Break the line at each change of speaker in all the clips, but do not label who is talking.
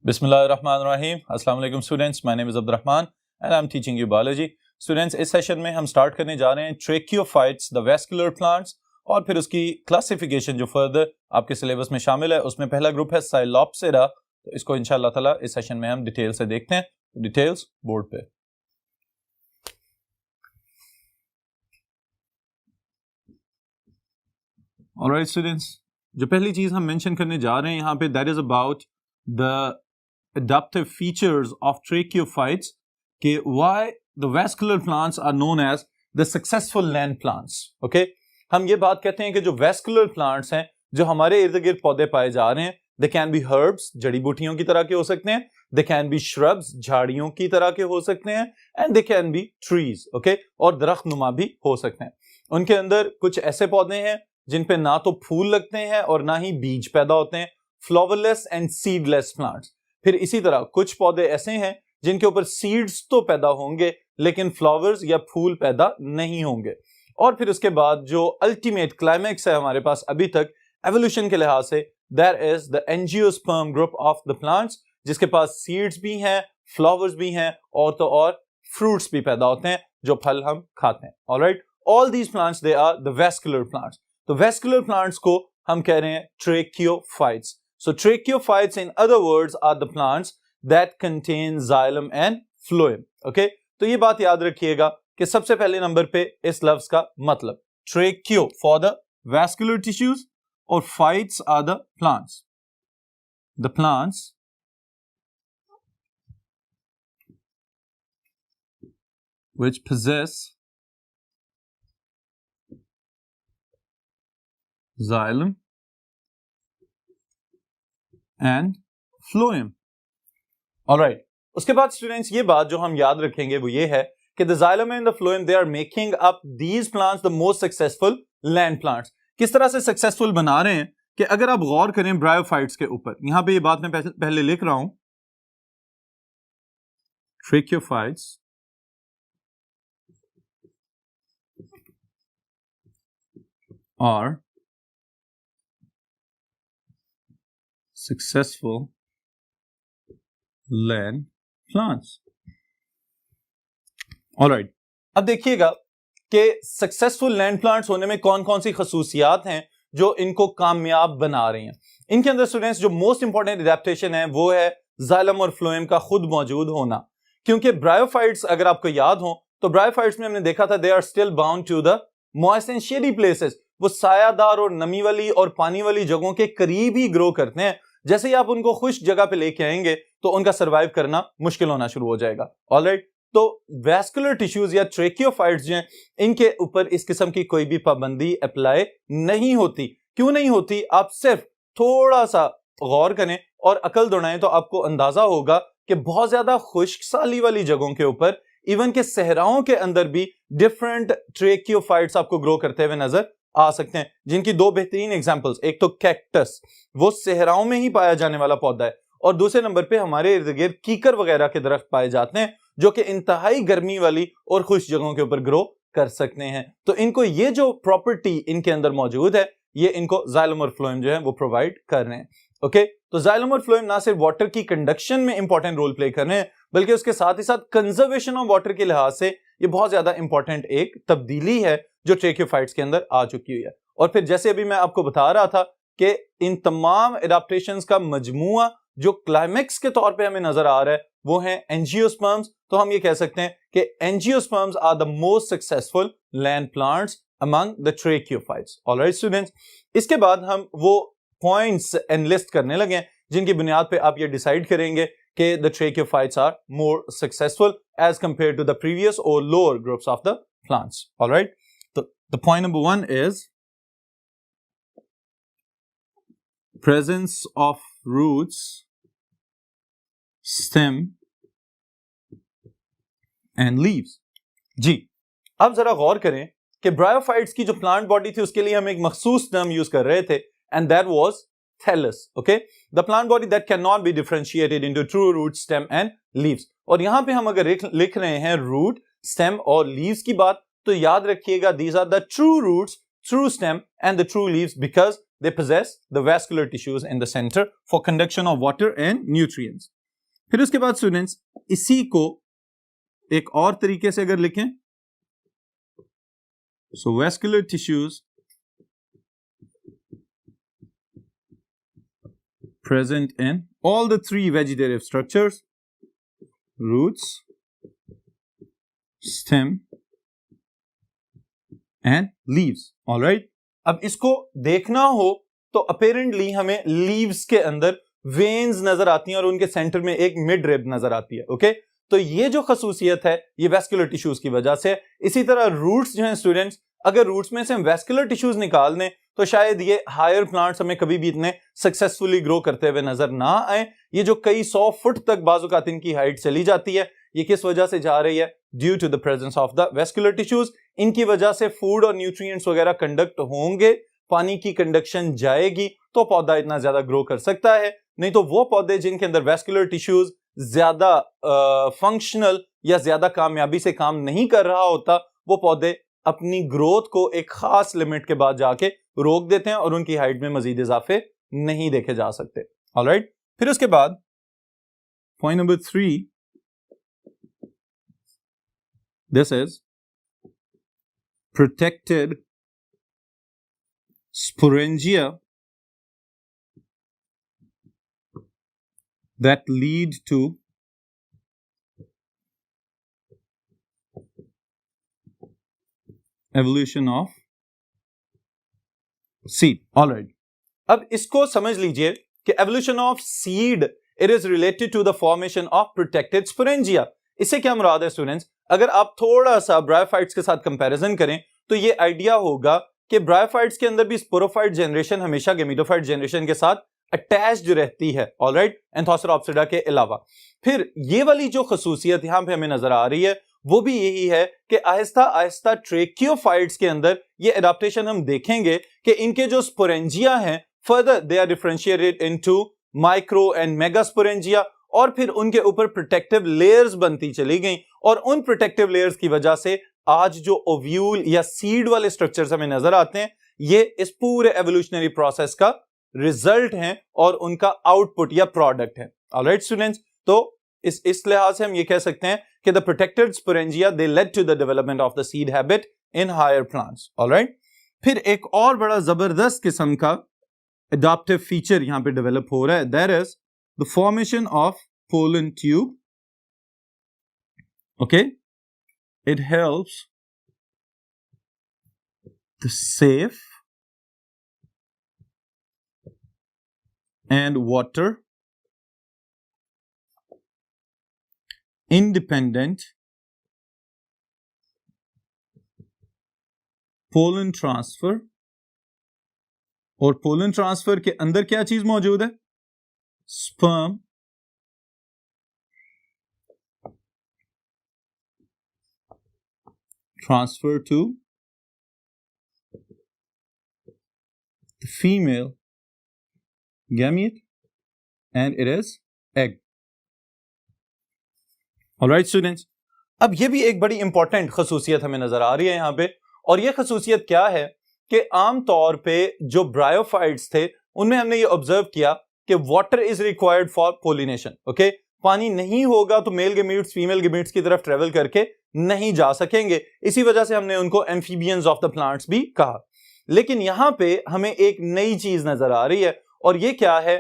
बिस्मिल्लाहिर्रहमानिर्रहीम। अस्सलाम वालेकुम students, my name is Abdurrahman and I am teaching you biology. Students, इस सेशन में हम स्टार्ट करने जा रहे हैं ट्रेकियोफाइट्स, द वैस्कुलर प्लांट्स, और फिर उसकी क्लासिफिकेशन जो फर्दर आपके सिलेबस में शामिल है। उसमें पहला ग्रुप है साइलोप्सिरा, तो इसको इंशाअल्लाह ताला इस सेशन में हम डिटेल से देखते हैं। डिटेल्स बोर्ड पे। ऑलराइट स्टूडेंट्स, जो पहली चीज हम मेंशन करने जा रहे हैं यहाँ पे, that is about the adaptive features of tracheophytes, कि why the vascular plants are known as the successful land plants. Okay, हम ये बात कहते हैं कि जो vascular plants हैं, जो हमारे इर्द गिर्द पौधे पाए जा रहे हैं, they can be herbs, जड़ी बूटियों की तरह के हो सकते हैं, they can be shrubs, झाड़ियों की तरह के हो सकते हैं, and they can be trees. Okay, और दरख्त नुमा भी हो सकते हैं। उनके अंदर कुछ ऐसे पौधे हैं जिन पे ना तो फूल लगते हैं और ना ही बीज पैदा होते हैं, flowerless and seedless plants। फिर इसी तरह कुछ पौधे ऐसे हैं जिनके ऊपर सीड्स तो पैदा होंगे लेकिन फ्लावर्स या फूल पैदा नहीं होंगे। और फिर उसके बाद जो अल्टीमेट क्लाइमेक्स है हमारे पास अभी तक एवोल्यूशन के लिहाज से, that is the angiosperm group of the plants, जिसके पास सीड्स भी हैं, फ्लावर्स भी हैं और तो और फ्रूट्स भी पैदा होते हैं जो फल हम खाते हैं। Alright, all these plants they are the vascular plants. तो वैस्कुलर प्लांट्स को हम कह रहे हैं tracheophytes. So tracheophytes, in other words, are the plants that contain xylem and phloem. Okay? तो ये बात याद रखिएगा कि सबसे पहले नंबर पे इस लफ्ज का मतलब tracheo for the vascular tissues और phytes are the plants. The plants which possess xylem and phloem. Alright. उसके बाद स्टूडेंट्स ये बात जो हम याद रखेंगे वो ये है कि the xylem and the phloem, they are making up these plants the most successful land plants. किस तरह से सक्सेसफुल बना रहे हैं कि अगर आप गौर करें ब्रायोफाइट्स के ऊपर, यहां पे ये बात मैं पहले लिख रहा हूं, tracheophytes are successful land plants. Alright, अब देखिएगा कि सक्सेसफुल लैंड प्लांट्स होने में कौन कौन सी खसूसियात हैं जो इनको कामयाब बना रही हैं। इनके अंदर स्टूडेंट्स जो मोस्ट इंपॉर्टेंट एडेप्टेशन है वो है जाइलम और फ्लोएम का खुद मौजूद होना। क्योंकि ब्रायोफाइट्स, अगर आपको याद हो तो ब्रायोफाइट्स में हमने देखा था, they are still bound to the moist and shady places. वो सायादार और नमी वाली और पानी वाली जगहों के करीब ही ग्रो करते हैं। जैसे ही आप उनको खुश्क जगह पे लेके आएंगे तो उनका सरवाइव करना मुश्किल होना शुरू हो जाएगा। ऑलराइट, तो वैस्कुलर टिश्यूज या ट्रेकियोफाइट्स जो हैं, इनके ऊपर इस किस्म की कोई भी पाबंदी अप्लाई नहीं होती। क्यों नहीं होती? आप सिर्फ थोड़ा सा गौर करें और अकल दौड़ाएं तो आपको अंदाजा होगा कि बहुत ज्यादा खुश्क साली वाली जगहों के ऊपर, इवन के सहराओं के अंदर भी डिफरेंट ट्रेकियोफाइट्स आपको ग्रो करते हुए नजर आ सकते हैं, जिनकी दो बेहतरीन एग्जांपल्स, एक तो कैक्टस, वो सहराओं में ही पाया जाने वाला पौधा है, और दूसरे नंबर पे हमारे इर्द गिर्द कीकर वगैरह के दरख्त पाए जाते हैं जो कि इंतहाई गर्मी वाली और खुश्क जगहों के ऊपर ग्रो कर सकते हैं। तो इनको ये जो प्रॉपर्टी इनके अंदर मौजूद है, ये इनको जाइलम और फ्लोएम जो है वो प्रोवाइड कर रहे हैं। ओके, तो जाइलम और फ्लोएम ना सिर्फ वाटर की कंडक्शन में इंपॉर्टेंट रोल प्ले कर रहे हैं, बल्कि उसके साथ ही साथ कंजर्वेशन ऑफ वाटर के लिहाज से ये बहुत ज्यादा इंपॉर्टेंट एक तब्दीली है जो ट्रेकियोफाइट्स के अंदर आ चुकी हुई है। और फिर जैसे अभी मैं आपको बता रहा था कि इन तमाम एडाप्टेशंस का मजमूआ जो क्लाइमेक्स के तौर पे हमें नजर आ रहा है वो है एंजियोस्पर्म्स। तो हम ये कह सकते हैं कि angiosperms are the most successful land plants among the tracheophytes. Alright students, इसके बाद हम वो पॉइंट्स एनलिस्ट करने लगे हैं जिनकी बुनियाद पे आप ये डिसाइड करेंगे कि the tracheophytes are more successful as compare to the previous और lower groups of the plants. Alright, तो द पॉइंट नंबर 1 इज presence of roots, stem and leaves. जी, अब जरा गौर करें कि ब्रायोफाइट्स की जो प्लांट बॉडी थी उसके लिए हम एक मखसूस टर्म यूज कर रहे थे, and that was thallus. Okay, the plant body that can not be differentiated into true root, stem and leaves. और यहां पे हम अगर लिख रहे हैं रूट, स्टेम और लीव्स की बात, तो याद रखिएगा these are the true roots, true stem and the true leaves because they possess the vascular tissues in the center for conduction of water and nutrients. फिर उसके बाद स्टूडेंट्स इसी को एक और तरीके से अगर लिखें, so vascular tissues present in all the three vegetative structures: roots, stem and leaves. All right. अब इसको देखना हो तो अपेरेंटली हमें लीव्स के अंदर वेन्स नजर आती हैं और उनके सेंटर में एक मिड रिब नजर आती है. ओके, तो ये जो खसूसियत है ये वैस्कुलर टिश्यूज की वजह से. इसी तरह रूट्स जो हैं स्टूडेंट्स, अगर रूट्स में से हम वैस्कुलर टिश्यूज निकाल दें तो शायद ये हायर प्लांट्स हमें कभी भी इतने सक्सेसफुली ग्रो करते हुए नजर ना आए. ये जो कई 100 फुट तक बाजुकात इनकी हाइट चली जाती है, ये किस वजह से जा रही है? Due to the presence of the vascular tissues. इनकी वजह से फूड और न्यूट्रिएंट्स वगैरह कंडक्ट होंगे, पानी की कंडक्शन जाएगी तो पौधा इतना ज्यादा ग्रो कर सकता है. नहीं तो वो पौधे जिनके अंदर वैस्कुलर टिश्यूज ज्यादा फंक्शनल या ज्यादा कामयाबी से काम नहीं कर रहा होता, वो पौधे अपनी ग्रोथ को एक खास लिमिट के बाद जाके रोक देते हैं और उनकी हाइट में मजीद इजाफे नहीं देखे जा सकते. ऑलराइट, फिर उसके बाद point number 3, this is protected sporangia that lead to evolution of seed. All right. अब इसको समझ लीजिए कि evolution of seed, it is related to the formation of protected sporangia. इससे क्या मुराद है स्टूडेंट्स? अगर आप थोड़ा सा ब्रायोफाइट्स के साथ कंपैरिजन करें तो ये आइडिया होगा कि ब्रायोफाइट्स के अंदर भी स्पोरोफाइट जनरेशन हमेशा गेमिटोफाइट जनरेशन के साथ अटैच्ड रहती है. ऑलराइट, एंथोसेरोप्सिडा के अलावा. फिर ये वाली जो खसूसियत यहां पे हमें नजर आ रही है वो भी यही है कि आहिस्ता आहिस्ता ट्रेकियोफाइट्स के अंदर ये एडाप्टेशन हम देखेंगे कि इनके जो स्पोरेंजिया हैं further they are differentiated into micro and mega sporangia, और फिर उनके ऊपर प्रोटेक्टिव लेयर्स बनती चली गई और उन प्रोटेक्टिव लेयर्स की वजह से आज जो ओव्यूल या सीड वाले स्ट्रक्चर्स हमें नजर आते हैं ये इस पूरे एवोल्यूशनरी प्रोसेस का रिजल्ट हैं और उनका आउटपुट या प्रोडक्ट है. ऑलराइट स्टूडेंट्स, तो इस लिहाज से हम ये कह सकते हैं कि the protected sporangia they led to the development of the seed habit in higher plants. Alright, फिर एक और बड़ा जबरदस्त किस्म का एडाप्टिव फीचर यहां पे डेवलप हो रहा है, that is the formation of pollen tube. Okay, it helps the safe and water independent pollen transfer. और पोलन ट्रांसफर के अंदर क्या चीज मौजूद है? sperm transfer to the female gamete and it is egg. Alright students, अब ये भी एक बड़ी इंपॉर्टेंट खसूसियत हमें नजर आ रही है यहां पे, और ये खसूसियत क्या है कि आम तौर पे जो ब्रायोफाइट्स थे उनमें हमने ये ऑब्जर्व किया कि water is required for pollination. Okay, पानी नहीं होगा तो मेल गेमीट्स फीमेल गेमीट्स की तरफ ट्रेवल करके नहीं जा सकेंगे. इसी वजह से हमने उनको एम्फीबियंस ऑफ द प्लांट्स भी कहा. लेकिन यहां पे हमें एक नई चीज नजर आ रही है, और ये क्या है?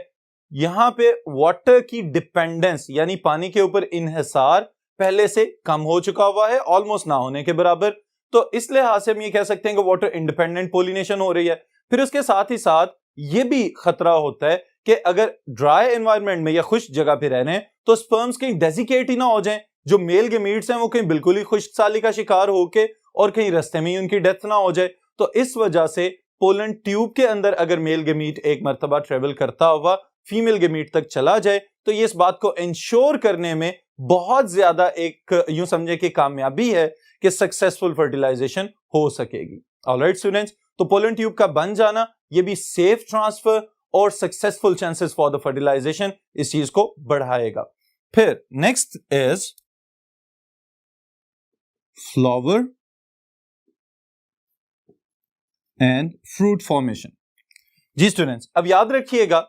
यहां पे वाटर की डिपेंडेंस यानी पानी के ऊपर इन्हिसार पहले से कम हो चुका हुआ है, ऑलमोस्ट ना होने के बराबर. तो इस लिहाज से हम ये कह सकते हैं कि वाटर इंडिपेंडेंट पोलिनेशन हो रही है. फिर उसके साथ ही साथ ये भी खतरा होता है कि अगर ड्राई एनवायरनमेंट में या खुश्क जगह पे रह रहे हैं तो स्पर्म्स कहीं डेजिकेट ही ना हो जाएं. जो मेल गेमीट्स हैं वो कहीं बिल्कुल ही खुश्क साली का शिकार होके और कहीं रास्ते में ही उनकी डेथ ना हो जाए. तो इस वजह से पोलन ट्यूब के अंदर अगर मेल गेमीट एक मर्तबा ट्रेवल करता हुआ फीमेल गेमीट तक चला जाए तो ये इस बात को इंश्योर करने में बहुत ज्यादा एक यूं समझे कि कामयाबी है कि सक्सेसफुल फर्टिलाइजेशन हो सकेगी. ऑलराइट स्टूडेंट्स, तो पोलन ट्यूब का बन जाना ये भी सेफ ट्रांसफर और successful chances for the fertilization इस चीज को बढ़ाएगा. फिर next is flower and fruit formation. जी स्टूडेंट्स, अब याद रखिएगा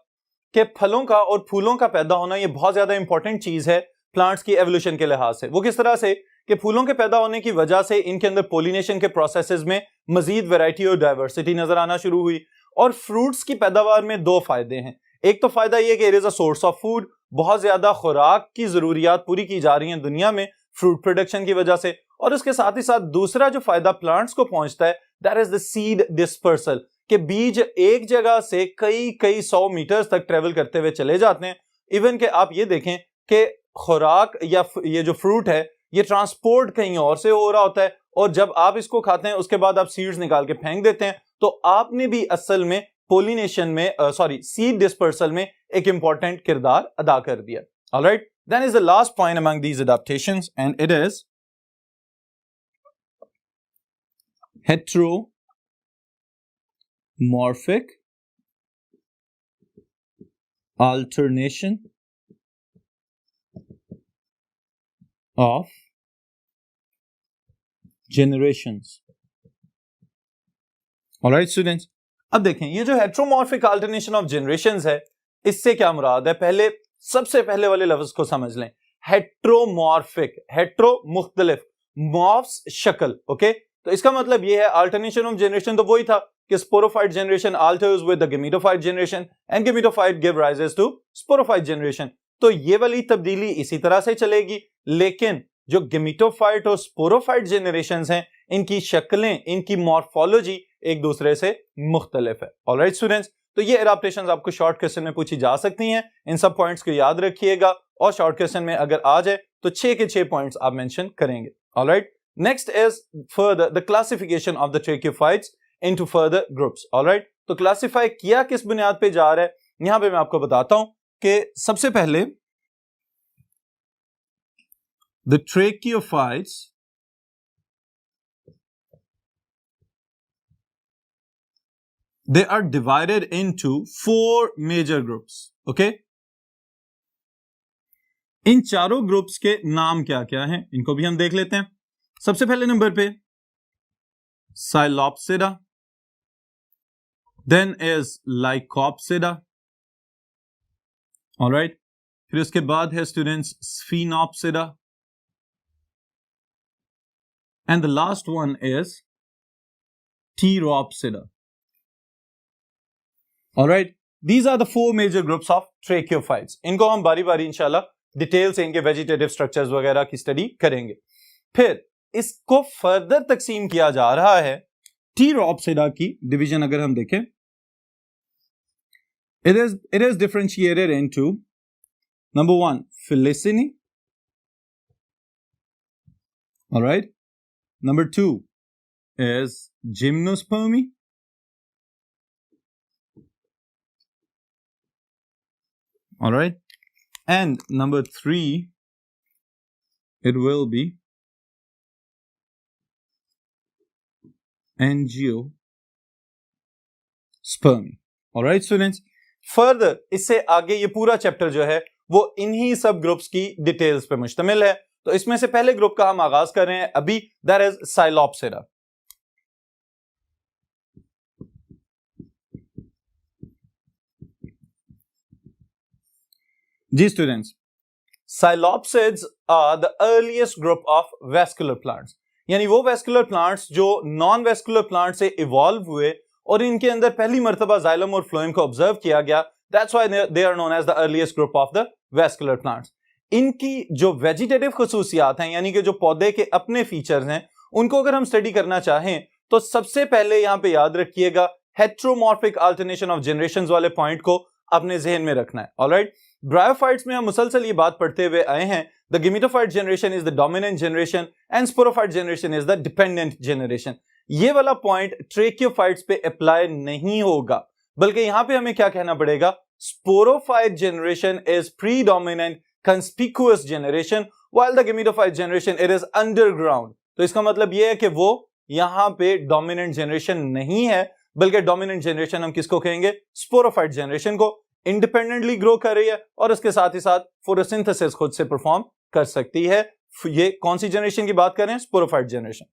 कि फलों का और फूलों का पैदा होना ये बहुत ज्यादा इंपॉर्टेंट चीज है प्लांट्स की एवोल्यूशन के लिहाज से। वो किस तरह से कि फूलों के पैदा होने की वजह से इनके अंदर पोलिनेशन के प्रोसेसेस में मजीद वैरायटी और डाइवर्सिटी नजर आना शुरू हुई। और फ्रूट्स की पैदावार में दो फायदे हैं। एक तो फायदा ये कि it is a source of food, बहुत ज्यादा खुराक की जरूरियात पूरी की जा रही हैं दुनिया में फ्रूट प्रोडक्शन की वजह से। और उसके साथ ही साथ दूसरा जो फायदा प्लांट्स को पहुंचता है that is the seed dispersal, के बीज एक जगह से कई कई 100 मीटर्स तक ट्रेवल करते हुए चले जाते हैं। इवन के आप ये देखें कि खुराक या ये जो फ्रूट है ये ट्रांसपोर्ट कहीं और से हो रहा होता है, और जब आप इसको खाते हैं उसके बाद आप सीड्स निकाल के फेंक देते हैं, तो आपने भी असल में पोलिनेशन में सीड डिस्पर्सल में एक इंपॉर्टेंट किरदार अदा कर दिया। Alright, then is the last point among these adaptations and it is heteromorphic alternation of generations। Alright students, अब देखें ये जो हेट्रोमॉर्फिक अल्टरनेशन ऑफ जनरेशंस है इससे क्या मुराद है। पहले सबसे पहले वाले लफ्ज को समझ लें, हेट्रोमॉर्फिक, हेट्रो मुख्तलिफ, मॉर्फ्स शक्ल, ओके। तो इसका मतलब ये है अल्टरनेशन ऑफ जनरेशन तो वही था कि sporophyte generation alters with the gametophyte generation and gametophyte give rises to sporophyte generation. तो ये वाली तब्दीली इसी तरह से चलेगी, लेकिन जो गेमेटोफाइट और स्पोरोफाइट जनरेशंस हैं इनकी शक्लें, इनकी मॉर्फोलॉजी एक दूसरे से मुख्तलिफ है। ऑलराइट स्टूडेंट्स, तो ये एडाप्टेशंस आपको शॉर्ट क्वेश्चन में पूछी जा सकती हैं। इन सब पॉइंट्स को याद रखिएगा और शॉर्ट क्वेश्चन में अगर आ जाए तो 6 के 6 पॉइंट्स आप मेंशन करेंगे। Alright, next is further the classification of the tracheophytes into further groups. Alright, तो क्लासिफाई किया किस बुनियाद पे जा रहा है, यहां पे मैं आपको बताता हूं कि सबसे पहले the tracheophytes they are divided into 4 major groups, okay? इन चारों ग्रुप्स के नाम क्या क्या हैं इनको भी हम देख लेते हैं। सबसे पहले नंबर पे Psilopsida, then is Lycopsida, alright, फिर उसके बाद है students Sphenopsida, and the last one is Pteropsida. Alright, these are the 4 major groups of tracheophytes. इनको हम बारी बारी इंशाल्लाह डिटेल से इनके वेजिटेटिव स्ट्रक्चर्स वगैरह की स्टडी करेंगे। फिर इसको फर्दर तकसीम किया जा रहा है टीरोप्सिडा की डिवीजन अगर हम देखें, it is differentiated into number 1 Felicini, alright, number 2 is Gymnospermy, alright, and number 3 it will be Angiospermy। alright students, further इससे आगे ये पूरा चैप्टर जो है वो इन्हीं सब ग्रुप्स की डिटेल्स पे मुश्तमिल है। तो इसमें से पहले ग्रुप का हम आगाज कर रहे हैं अभी, दैट इज साइलोप्सिडा। जी students, psilopsids are the earliest group of vascular plants, यानी वो वेस्कुलर प्लांट्स जो नॉन वेस्कुलर प्लांट से इवॉल्व हुए और इनके अंदर पहली मर्तबा जाइलम और फ्लोएम को ऑब्जर्व किया गया। That's why they are known as the earliest group of the vascular plants. इनकी जो वेजिटेटिव खुसूसियात हैं, यानी कि जो पौधे के अपने फीचर्स हैं, उनको अगर हम स्टडी करना चाहें तो सबसे पहले यहां पे याद रखिएगा हेट्रोमॉर्फिक अल्टरनेशन ऑफ जनरेशंस वाले पॉइंट को अपने जहन में रखना है। ऑलराइट, ब्रायोफाइट्स में हम मुसलसल ये बात पढ़ते हुए आए हैं, the gametophyte generation is the dominant generation and sporophyte generation is the dependent generation. ये वाला पॉइंट ट्रेकियोफाइट्स पे अप्लाई नहीं होगा, बल्कि यहां पे हमें क्या कहना पड़ेगा, sporophyte generation is predominant conspicuous generation while the gametophyte generation it is underground. तो इसका मतलब ये है कि वो यहां पे डोमिनेंट जनरेशन नहीं है, बल्कि डोमिनेंट जनरेशन हम किसको कहेंगे, स्पोरोफाइट जनरेशन को। इंडिपेंडेंटली ग्रो कर रही है और इसके साथ ही साथ फोटोसिंथेसिस खुद से परफॉर्म कर सकती है। ये कौन सी जनरेशन की बात कर रहे हैं, स्पोरोफाइट जनरेशन।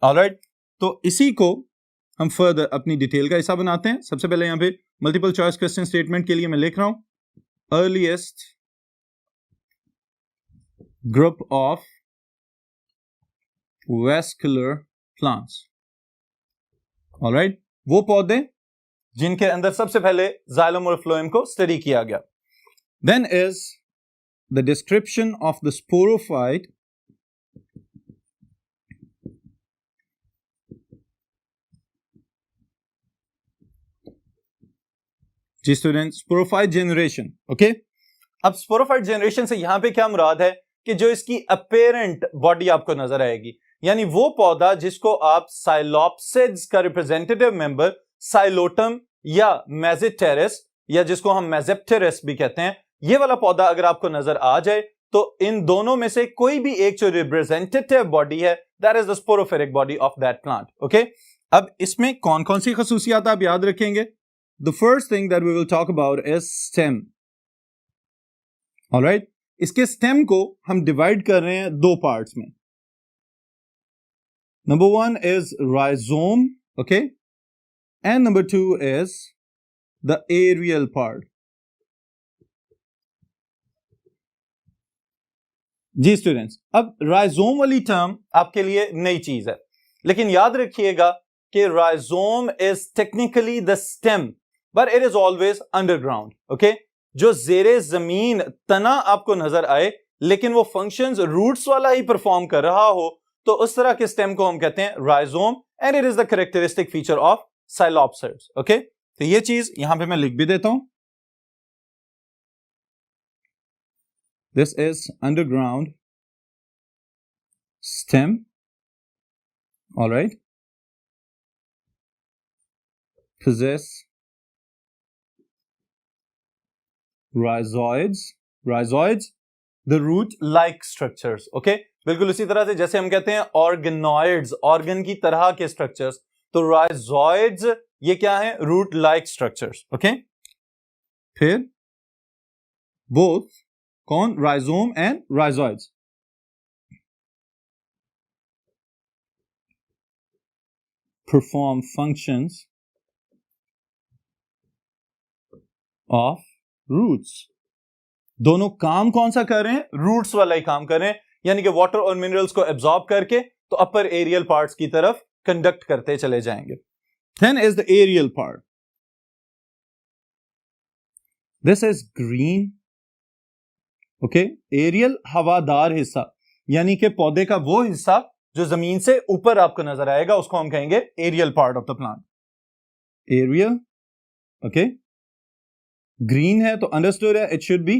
ऑलराइट, तो इसी को हम फर्दर अपनी डिटेल का हिस्सा बनाते हैं। सबसे पहले यहाँ पे मल्टीपल चॉइस क्वेश्चन स्टेटमेंट के लिए मैं लिख रहा हूं earliest group of vascular plants. Alright, वो पौधे जिनके अंदर सबसे पहले जाइलम और फ्लोएम को स्टडी किया गया। Then is the description of the sporophyte जी स्टूडेंट, स्पोरोफाइट जनरेशन। ओके, अब स्पोरोफाइट जनरेशन से यहां पे क्या मुराद है कि जो इसकी अपेरेंट बॉडी आपको नजर आएगी, यानी वो पौधा जिसको आप साइलोप्सिड्स का रिप्रेजेंटेटिव मेंबर साइलोटम या मेजिटेरिस या जिसको हम मेजेप्टेरिस भी कहते हैं, ये वाला पौधा अगर आपको नजर आ जाए तो इन दोनों में से कोई भी एक जो रिप्रेजेंटेटिव बॉडी है that is the sporophytic body of that plant. Okay, अब इसमें कौन कौन सी खसूसियात आप याद रखेंगे? The first thing that we will talk about is stem. Alright, इसके स्टेम को हम डिवाइड कर रहे हैं दो पार्ट्स में। Number one is rhizome, okay, and number two is the aerial part. जी स्टूडेंट्स, अब राइजोम वाली टर्म आपके लिए नई चीज है, लेकिन याद रखिएगा कि rhizome is technically the stem but it is always underground. Okay, जो जेरे जमीन तना आपको नजर आए लेकिन वो फंक्शंस रूट्स वाला ही परफॉर्म कर रहा हो, तो उस तरह के स्टेम को हम कहते हैं rhizome and it is the characteristic feature of psilopsids. Okay, तो ये चीज यहां पे मैं लिख भी देता हूं, this is underground stem. Alright, possess rhizoids the root like structures। Okay, बिल्कुल उसी तरह से जैसे हम कहते हैं ऑर्गेनॉइड्स, ऑर्गन की तरह के स्ट्रक्चर्स, तो राइजॉइड्स ये क्या है? Root like structures. ओके, फिर बोथ कौन? Rhizome and rhizoids perform functions of roots। दोनों काम कौन सा कर रहे हैं? रूट्स वाला ही काम कर रहे हैं, यानी कि वाटर और मिनरल्स को एब्जॉर्ब करके तो अपर एरियल पार्ट्स की तरफ कंडक्ट करते चले जाएंगे। Then is the aerial part, this is green. Okay, aerial हवादार हिस्सा, यानी कि पौधे का वो हिस्सा जो जमीन से ऊपर आपको नजर आएगा उसको हम कहेंगे aerial part of the plant. Aerial, okay, green है तो अंडरस्टूड है it should be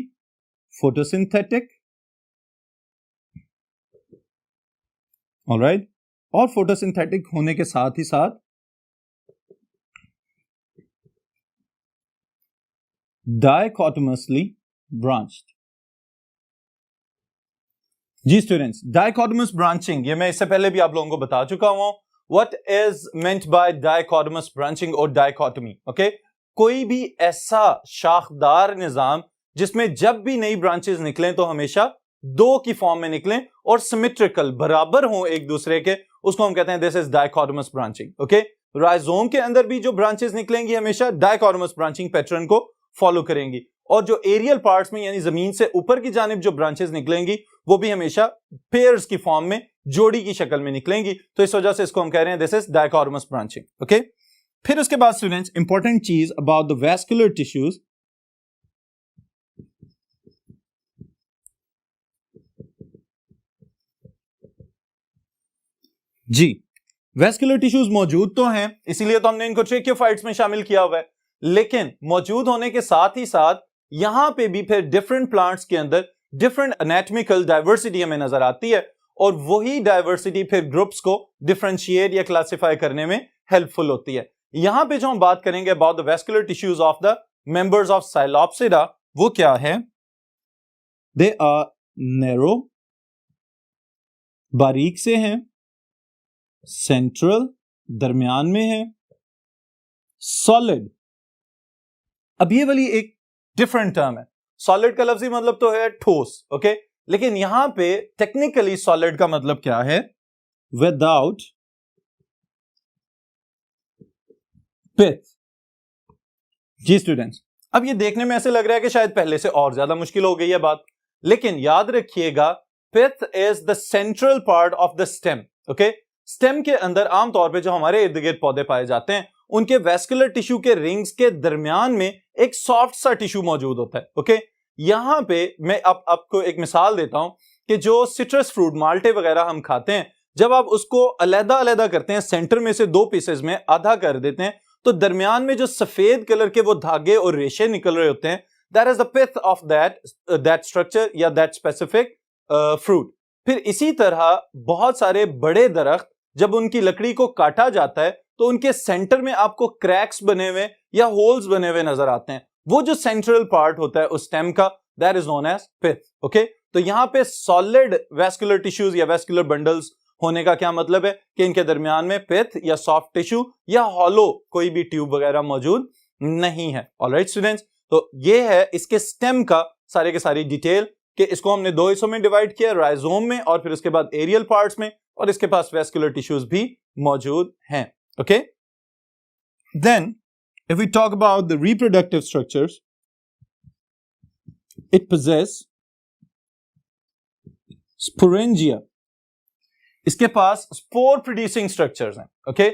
photosynthetic. Alright, और फोटोसिंथेटिक होने के साथ ही साथ डाइकोटोमसली ब्रांच्ड। जी स्टूडेंट्स, डाइकोटोमस ब्रांचिंग ये मैं इससे पहले भी आप लोगों को बता चुका हूं। What is meant by dichotomous branching और डाइकोटोमी? ओके, कोई भी ऐसा शाखदार निजाम जिसमें जब भी नई ब्रांचेस निकलें तो हमेशा दो की फॉर्म में निकलें और सिमेट्रिकल बराबर हों एक दूसरे के, उसको हम कहते हैं this is dichotomous branching. Okay, rhizome के अंदर भी जो ब्रांचेस निकलेंगी हमेशा डाइकोटोमस ब्रांचिंग पैटर्न को फॉलो करेंगी, और जो एरियल पार्ट्स में यानी जमीन से ऊपर की जानिब जो ब्रांचेस निकलेंगी वो भी हमेशा पेयर्स की फॉर्म में, जोड़ी की शक्ल में निकलेंगी। तो इस वजह से इसको हम कह रहे हैं this is dichotomous branching. Okay, फिर उसके बाद स्टूडेंट्स इंपॉर्टेंट चीज अबाउट द वैस्कुलर टिश्यूज, जी वैस्कुलर टिश्यूज मौजूद तो हैं, इसीलिए तो हमने इनको ट्रेकियोफाइट्स में शामिल किया हुआ है, लेकिन मौजूद होने के साथ ही साथ यहां पे भी फिर डिफरेंट प्लांट्स के अंदर डिफरेंट एनाटॉमिकल डाइवर्सिटी हमें नजर आती है, और वही डाइवर्सिटी फिर ग्रुप्स को डिफरेंशिएट या क्लासिफाई करने में हेल्पफुल होती है। यहां पे जो हम बात करेंगे about the vascular tissues of the members of Psilopsida, वो क्या है? दे आर नैरो, बारीक से हैं, सेंट्रल दरमियान में है, सॉलिड। अब ये वाली एक डिफरेंट टर्म है, सॉलिड का लफ्जी मतलब तो है ठोस। ओके, लेकिन यहां पे टेक्निकली सॉलिड का मतलब क्या है? विदाउट पिथ। जी स्टूडेंट्स, अब ये देखने में ऐसे लग रहा है कि शायद पहले से और ज्यादा मुश्किल हो गई है बात, लेकिन याद रखिएगा pith is the central part of the stem. Okay, stem के अंदर आमतौर पे जो हमारे इर्द गिर्द पौधे पाए जाते हैं उनके वेस्कुलर टिश्यू के रिंग्स के दरमियान में एक सॉफ्ट सा टिश्यू मौजूद होता है। ओके, यहां पे मैं आपको एक मिसाल देता हूं कि जो सिट्रस फ्रूट माल्टे वगैरह हम खाते हैं, जब आप उसको अलग अलग करते हैं, सेंटर में से दो पीसेस में आधा कर देते हैं, तो दरमियान में जो सफेद कलर के वो धागे और रेशे निकल रहे होते हैं, that is the pith of that structure या दैट स्पेसिफिक फ्रूट। फिर इसी तरह बहुत सारे बड़े दरख्त जब उनकी लकड़ी को काटा जाता है तो उनके सेंटर में आपको क्रैक्स बने हुए या होल्स बने हुए नजर आते हैं। वो जो सेंट्रल पार्ट होता है उस स्टेम का, that is known as pith. Okay, तो यहां पे सॉलिड वेस्कुलर टिश्यूज या वेस्कुलर बंडल्स होने का क्या मतलब है कि इनके दरमियान में पिथ या सॉफ्ट टिश्यू या हॉलो कोई भी ट्यूब वगैरह मौजूद नहीं है। ऑलराइट स्टूडेंट्स, तो ये है इसके स्टेम का सारे के सारी डिटेल कि इसको हमने दो हिस्सों में डिवाइड किया, राइजोम में और फिर उसके बाद एरियल पार्ट्स में, और इसके पास वेस्कुलर टिश्यूज भी मौजूद हैं। Okay, then if we talk about the reproductive structures, it possess sporangia. इसके पास स्पोर प्रोड्यूसिंग स्ट्रक्चर्स हैं। ओके,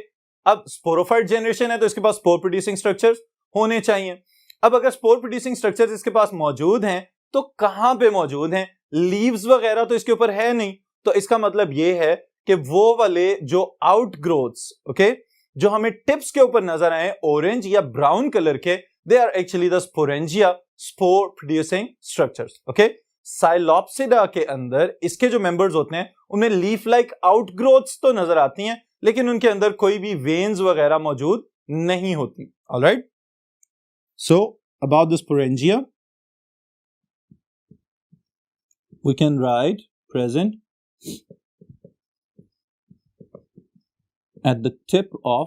अब स्पोरोफाइट जनरेशन है तो इसके पास स्पोर प्रोड्यूसिंग स्ट्रक्चर्स होने चाहिए। अब अगर स्पोर प्रोड्यूसिंग स्ट्रक्चर्स इसके पास मौजूद हैं तो कहां पे मौजूद हैं? लीव्स वगैरह तो इसके ऊपर है नहीं, तो इसका मतलब यह है कि वो वाले जो आउटग्रोथ्स, ओके, जो हमें टिप्स के ऊपर नजर आए ऑरेंज या ब्राउन कलर के, they are actually the sporangia, spore producing structures. Okay, Psilopsida के अंदर इसके जो मेंबर्स होते हैं उनमें लीफ लाइक आउटग्रोथ्स तो नजर आती हैं, लेकिन उनके अंदर कोई भी वेन्स वगैरह मौजूद नहीं होती। Alright, so about the sporangia we can write present at the tip of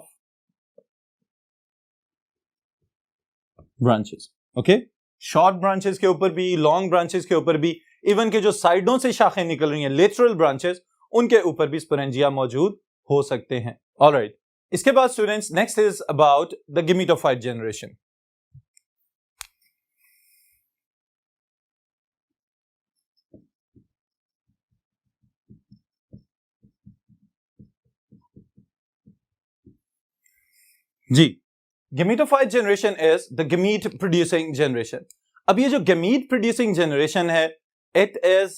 branches. Okay, short branches के ऊपर भी, लॉन्ग ब्रांचेस के ऊपर भी, इवन के जो साइडों से शाखें निकल रही हैं, लेटरल ब्रांचेस, उनके ऊपर भी स्पोरेंजिया मौजूद हो सकते हैं। ऑलराइट, इसके बाद students next is about the gametophyte generation. जी, gametophyte generation is the gamete producing generation. अब ये जो गेमीट प्रोड्यूसिंग जनरेशन है, it is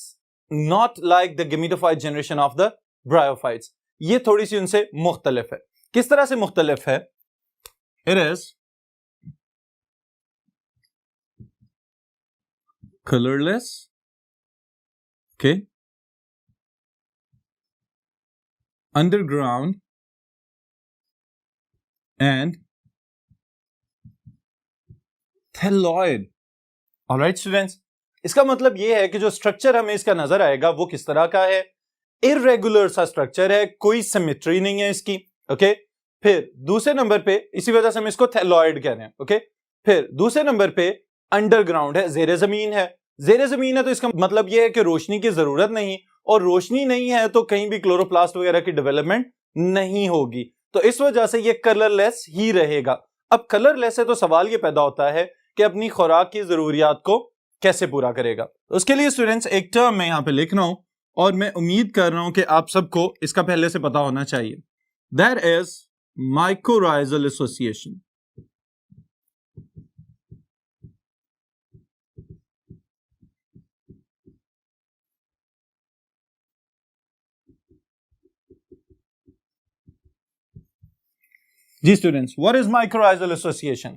not like the gametophyte generation of the bryophytes. ये थोड़ी सी उनसे मुख्तलिफ है। किस तरह से मुख्तलिफ है? It is colourless, okay, underground and thyroid. Alright students, इसका मतलब यह है कि जो स्ट्रक्चर हमें इसका नजर आएगा वो किस तरह का है? इररेगुलर सा स्ट्रक्चर है, कोई सिमेट्री नहीं है इसकी। ओके, फिर दूसरे नंबर पे, इसी वजह से हम इसको थैलॉइड कह रहे हैं। ओके, फिर दूसरे नंबर पे अंडरग्राउंड है, जेर जमीन है। जेर जमीन है तो इसका मतलब यह है कि रोशनी की जरूरत नहीं, और रोशनी नहीं है तो कहीं भी क्लोरोप्लास्ट वगैरह की डेवलपमेंट नहीं होगी, तो इस वजह से ये कलरलेस ही रहेगा। अब कलरलेस है तो सवाल ये पैदा होता है कि अपनी खुराक की जरूरियात को कैसे पूरा करेगा। तो उसके लिए स्टूडेंट्स एक टर्म मैं यहां पे लिख रहा हूं और मैं उम्मीद कर रहा हूं कि आप सबको इसका पहले से पता होना चाहिए। That is mycorrhizal association. जी students, what is mycorrhizal association?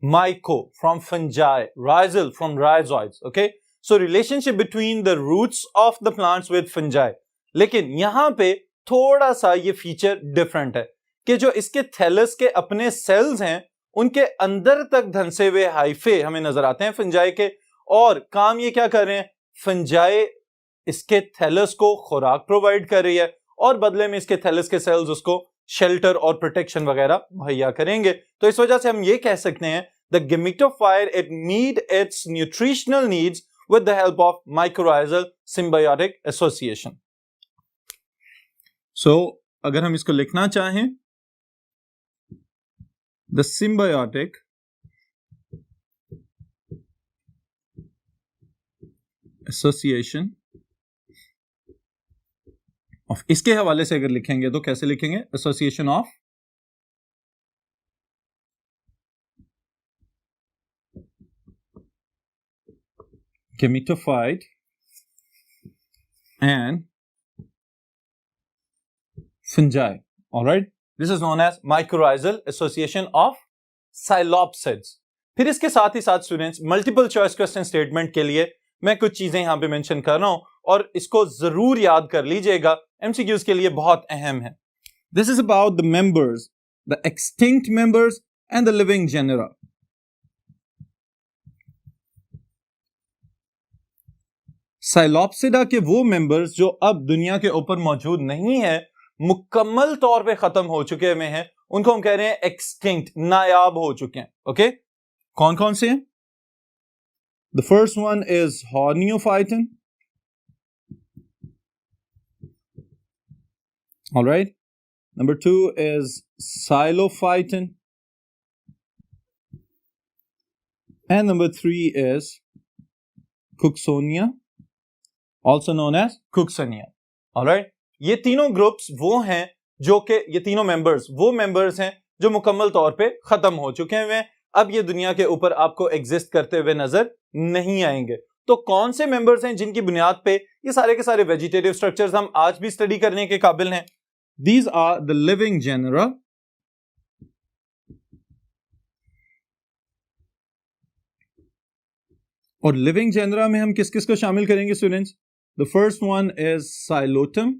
Myco from fungi, rhizal from rhizoids. Okay, so relationship between the roots of the plants with fungi. लेकिन यहां पे थोड़ा सा ये फीचर डिफरेंट है कि जो इसके थैलस के अपने सेल्स हैं उनके अंदर तक धंसे हुए हाइफे हमें नजर आते हैं फंजाई के, और काम ये क्या कर रहे हैं? फंजाई इसके थैलस को खुराक प्रोवाइड कर रही है और बदले में इसके थैलस के सेल्स उसको शेल्टर और प्रोटेक्शन वगैरह मुहैया करेंगे। तो इस वजह से हम ये कह सकते हैं the gametophyte it meet its nutritional needs with the help of mycorrhizal symbiotic association. So अगर हम इसको लिखना चाहें the symbiotic association of, इसके हवाले से अगर लिखेंगे तो कैसे लिखेंगे? association of gametophyte and fungi. All right, this is known as mycorrhizal association of Psilopsids. फिर इसके साथ ही साथ students multiple choice question statement के लिए मैं कुछ चीजें यहां पे मेंशन कर रहा हूं और इसको जरूर याद कर लीजिएगा, एमसीक्यूज के लिए बहुत अहम है. This is about the members, the extinct members and the living genera. Psilopsida के वो मेंबर्स जो अब दुनिया के ऊपर मौजूद नहीं है, मुकम्मल तौर पे खत्म हो चुके हुए हैं, उनको हम कह रहे हैं एक्सटिंक्ट, नायाब हो चुके हैं. ओके, कौन कौन से हैं? The first one is Horneophyton. All right. Number 2 is Xylophyton. And number 3 is Cooksonia, also known as Cooksonia. All right. ये तीनों ग्रुप्स वो हैं जो कि ये तीनों मेंबर्स वो मेंबर्स हैं जो मुकम्मल तौर पे खत्म हो चुके हैं. अब ये दुनिया के ऊपर आपको एग्जिस्ट करते हुए नजर नहीं आएंगे. तो कौन से मेंबर्स हैं जिनकी बुनियाद पे ये सारे के सारे वेजिटेटिव स्ट्रक्चर्स हम आज भी स्टडी करने के काबिल हैं? These are the living genera, और लिविंग जेनेरा में हम किस किस को शामिल करेंगे students? The first one is psilotum.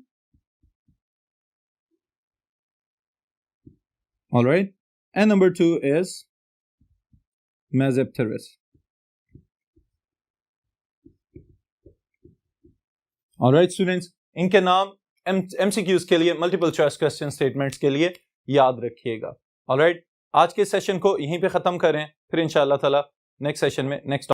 Alright, and number 2 is Mesopteris. Alright students, इनके नाम एमसीक्यूज के लिए, मल्टीपल चॉइस क्वेश्चन स्टेटमेंट्स के लिए याद रखिएगा. ऑलराइट, आज के सेशन को यहीं पे खत्म करें, फिर इंशाअल्लाह ताला नेक्स्ट सेशन में नेक्स्ट